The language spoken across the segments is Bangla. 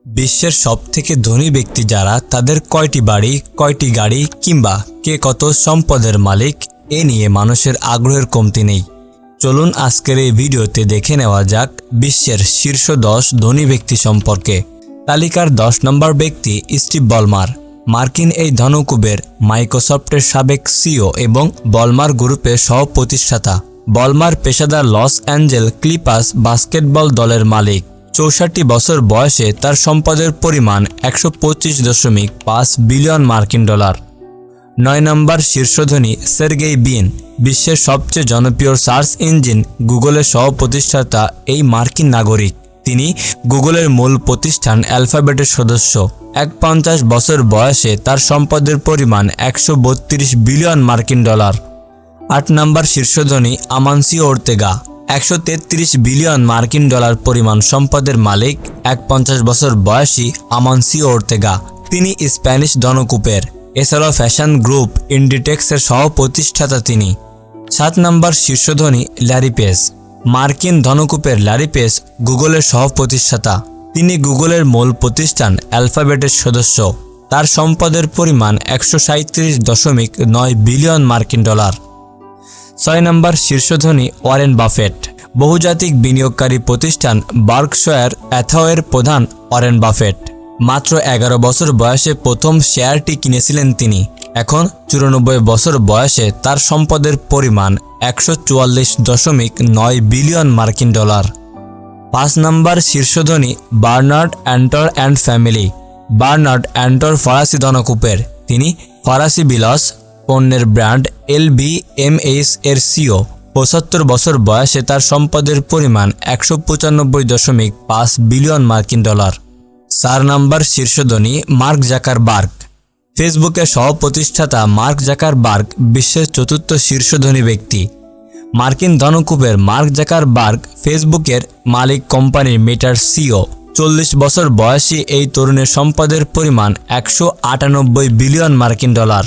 বিশ্বের সবথেকে ধনী ব্যক্তি যারা, তাদের কয়টি বাড়ি, কয়টি গাড়ি কিংবা কে কত সম্পদের মালিক, এ নিয়ে মানুষের আগ্রহের কমতি নেই। চলুন আজকের এই ভিডিওতে দেখে নেওয়া যাক বিশ্বের শীর্ষ 10 ধনী ব্যক্তি সম্পর্কে। তালিকার 10 নম্বর ব্যক্তি স্টিভ বলমার। মার্কিন এই ধনকুবের মাইক্রোসফটের সাবেক সিইও এবং বলমার গ্রুপের সহ-প্রতিষ্ঠাতা। বলমার পেশাদার লস অ্যাঞ্জেল ক্লিপার্স বাস্কেটবল দলের মালিক। 64 বছর বয়সে তার সম্পদের পরিমাণ 125.5 বিলিয়ন মার্কিন ডলার। 9 নম্বর শীর্ষ ধনী সের্গেই ব্রিন। বিশ্বের সবচেয়ে জনপ্রিয় সার্চ ইঞ্জিন গুগলের সহ-প্রতিষ্ঠাতা এই মার্কিন নাগরিক। তিনি গুগলের মূল প্রতিষ্ঠান অ্যালফাবেটের সদস্য। 51 বছর বয়সে তার সম্পদের পরিমাণ 132 বিলিয়ন মার্কিন ডলার। 8 নম্বর শীর্ষ ধনী আমানসিও ওর্তেগা। 133 বিলিয়ন মার্কিন ডলার পরিমাণ সম্পদের মালিক 51 বছর বয়সী আমানসিও ওর্তেগা। তিনি স্প্যানিশ ধনকুবের। এছাড়াও ফ্যাশন গ্রুপ ইন্ডিটেক্সের সহ-প্রতিষ্ঠাতা তিনি। 7 নম্বর শীর্ষ ধনী ল্যারি পেজ। মার্কিন ধনকুবের ল্যারি পেজ গুগলের সহ-প্রতিষ্ঠাতা। তিনি গুগলের মূল প্রতিষ্ঠান অ্যালফাবেটের সদস্য। তার সম্পদের পরিমাণ 137.9 বিলিয়ন মার্কিন ডলার। 6 নম্বর শীর্ষ ধনী ওয়ারেন বাফেট। বহুজাতিক বিনিয়োগকারী প্রতিষ্ঠান বার্কশায়ার হ্যাথাওয়ের প্রধান ওয়ারেন বাফেট। মাত্র 11 বছর বয়সে প্রথম শেয়ারটি কিনেছিলেন তিনি। এখন 94 বছর বয়সে তার সম্পদের পরিমাণ 144.9 বিলিয়ন মার্কিন ডলার। 5 নম্বর শীর্ষ ধনী বার্নার্ড অ্যান্টর অ্যান্ড ফ্যামিলি। বার্নার্ড অ্যান্টর ফরাসি ধনকুবের। তিনি ফরাসি বিলাস পণ্যের ব্র্যান্ড LVMH এর সিইও। 75 বছর বয়সে তার সম্পদের পরিমাণ 195.5 বিলিয়ন মার্কিন ডলার। 4 নম্বর শীর্ষ ধনী মার্ক জাকারবার্গ। ফেসবুকের সহ-প্রতিষ্ঠাতা মার্ক জাকারবার্গ বিশ্বের 4র্থ শীর্ষ ধনী ব্যক্তি। মার্কিন ধনকুবের মার্ক জাকারবার্গ ফেসবুকের মালিক কোম্পানির মেটার সিইও। 40 বছর বয়সী এই তরুণের সম্পদের পরিমাণ 198 বিলিয়ন মার্কিন ডলার।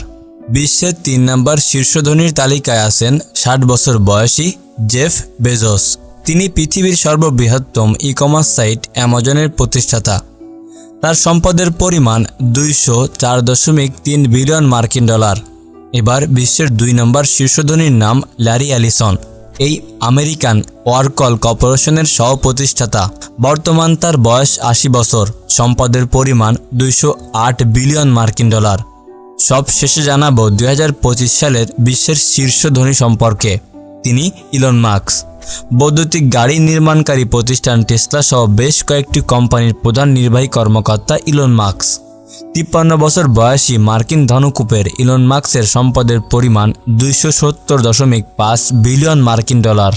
বিশ্বের 3 নম্বর শীর্ষ ধনীর তালিকায় আছেন 60 বছর বয়সী জেফ বেজোস। তিনি পৃথিবীর সর্ববৃহত্তম ই-কমার্স সাইট অ্যামাজনের প্রতিষ্ঠাতা। তার সম্পদের পরিমাণ 204.3 বিলিয়ন মার্কিন ডলার। এবার বিশ্বের 2 নম্বর শীর্ষ ধনীর নাম ল্যারি অ্যালিসন। এই আমেরিকান ওয়ারকল কর্পোরেশনের সহ-প্রতিষ্ঠাতা। বর্তমান তার বয়স 80 বছর। সম্পদের পরিমাণ 208 বিলিয়ন মার্কিন ডলার। সব শেষে জানাবো 2025 সালের বিশ্বের শীর্ষ ধনী সম্পর্কে। তিনি ইলন মাস্ক। বৈদ্যুতিক গাড়ি নির্মাণকারী প্রতিষ্ঠান টেসলা সহ বেশ কয়েকটি কোম্পানির প্রধান নির্বাহী কর্মকর্তা ইলন মাস্ক। 53 বছর বয়সী মার্কিন ধনকুবের ইলন মাস্কের সম্পদের পরিমাণ 270.5 বিলিয়ন মার্কিন ডলার।